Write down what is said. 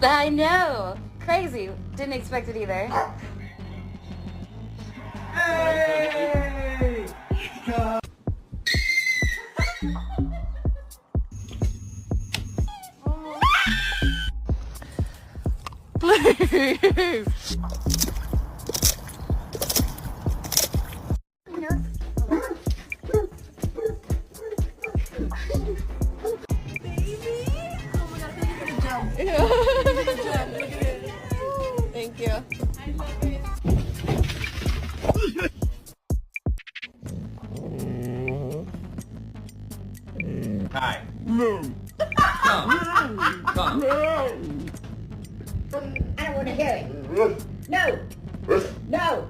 I know. Crazy. Didn't expect it either. Hey! Please. Thank you. Hi. Come. Come. I don't want to hear it. No. No.